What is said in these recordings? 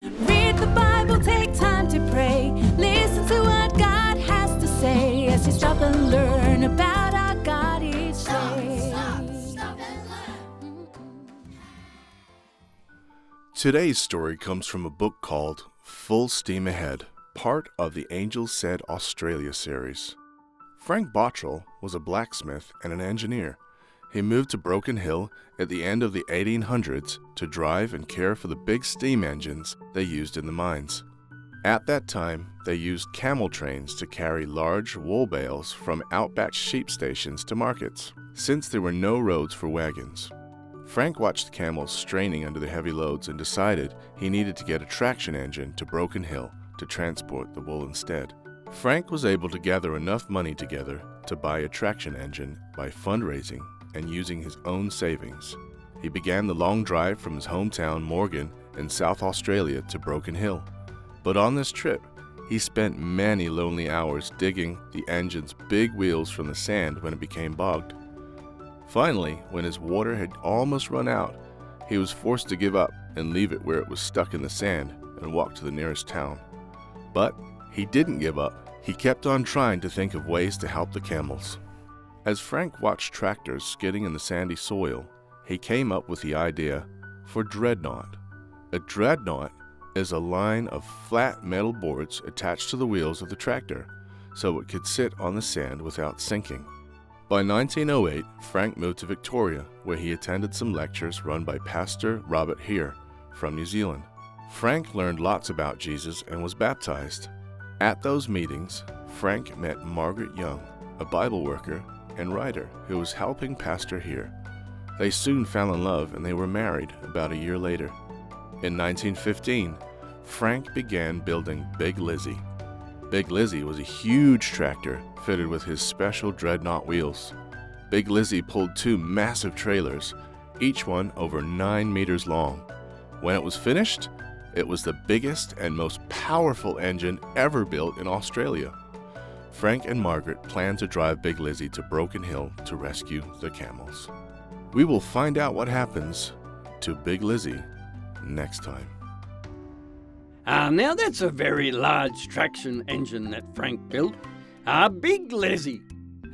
Read the Bible, take time to pray. Listen to what God has to say as you stop and learn about our God each day. Stop and learn. Today's story comes from a book called Full Steam Ahead, part of the Angels Said Australia series. Frank Botrill was a blacksmith and an engineer. He moved to Broken Hill at the end of the 1800s to drive and care for the big steam engines they used in the mines. At that time, they used camel trains to carry large wool bales from outback sheep stations to markets, since there were no roads for wagons. Frank watched the camels straining under the heavy loads and decided he needed to get a traction engine to Broken Hill to transport the wool instead. Frank was able to gather enough money together to buy a traction engine by fundraising and using his own savings. He began the long drive from his hometown, Morgan, in South Australia to Broken Hill. But on this trip, he spent many lonely hours digging the engine's big wheels from the sand when it became bogged. Finally, when his water had almost run out, he was forced to give up and leave it where it was stuck in the sand and walk to the nearest town. But he didn't give up. He kept on trying to think of ways to help the camels. As Frank watched tractors skidding in the sandy soil, he came up with the idea for dreadnought. A dreadnought is a line of flat metal boards attached to the wheels of the tractor, so it could sit on the sand without sinking. By 1908, Frank moved to Victoria, where he attended some lectures run by Pastor Robert Heer from New Zealand. Frank learned lots about Jesus and was baptized. At those meetings, Frank met Margaret Young, a Bible worker and writer who was helping Pastor Heer. They soon fell in love and they were married about a year later. In 1915, Frank began building Big Lizzie. Big Lizzie was a huge tractor fitted with his special dreadnought wheels. Big Lizzie pulled two massive trailers, each one over 9 meters long. When it was finished, it was the biggest and most powerful engine ever built in Australia. Frank and Margaret planned to drive Big Lizzie to Broken Hill to rescue the camels. We will find out what happens to Big Lizzie next time. Now that's a very large traction engine that Frank built. Big Lizzie.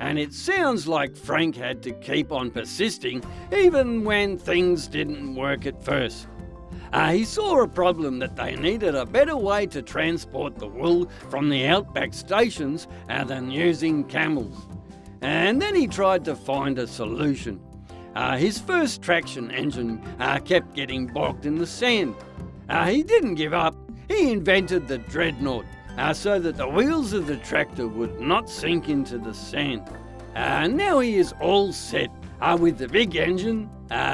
And it sounds like Frank had to keep on persisting even when things didn't work at first. He saw a problem that they needed a better way to transport the wool from the outback stations than using camels. And then he tried to find a solution. His first traction engine kept getting bogged in the sand. He didn't give up. He invented the dreadnought so that the wheels of the tractor would not sink into the sand. Now he is all set with the big engine,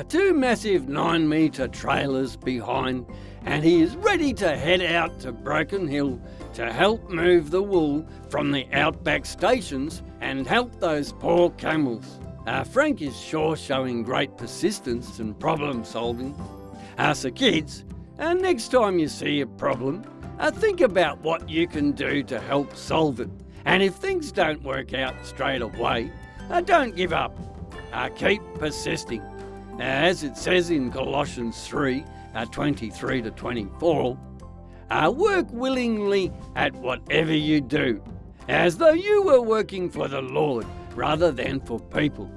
2 massive 9-metre trailers behind, and he is ready to head out to Broken Hill to help move the wool from the outback stations and help those poor camels. Frank is sure showing great persistence and problem solving. So kids, next time you see a problem, think about what you can do to help solve it. And if things don't work out straight away, don't give up. Keep persisting. As it says in Colossians 3, 23 to 24, work willingly at whatever you do, as though you were working for the Lord rather than for people.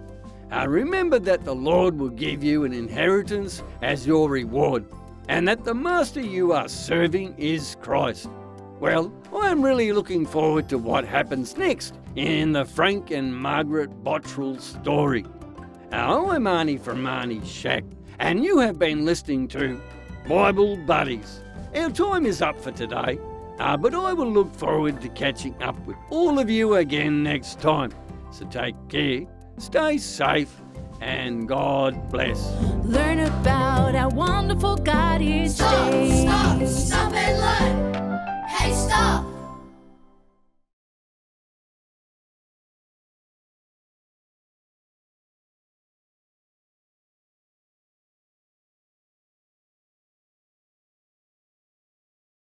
Remember that the Lord will give you an inheritance as your reward, and that the master you are serving is Christ. Well, I'm really looking forward to what happens next in the Frank and Margaret Botrill story. I'm Arnie from Arnie's Shack, and you have been listening to Bible Buddies. Our time is up for today, but I will look forward to catching up with all of you again next time. So take care, stay safe, and God bless. Learn about our wonderful God each day. Stop and learn. Hey, stop.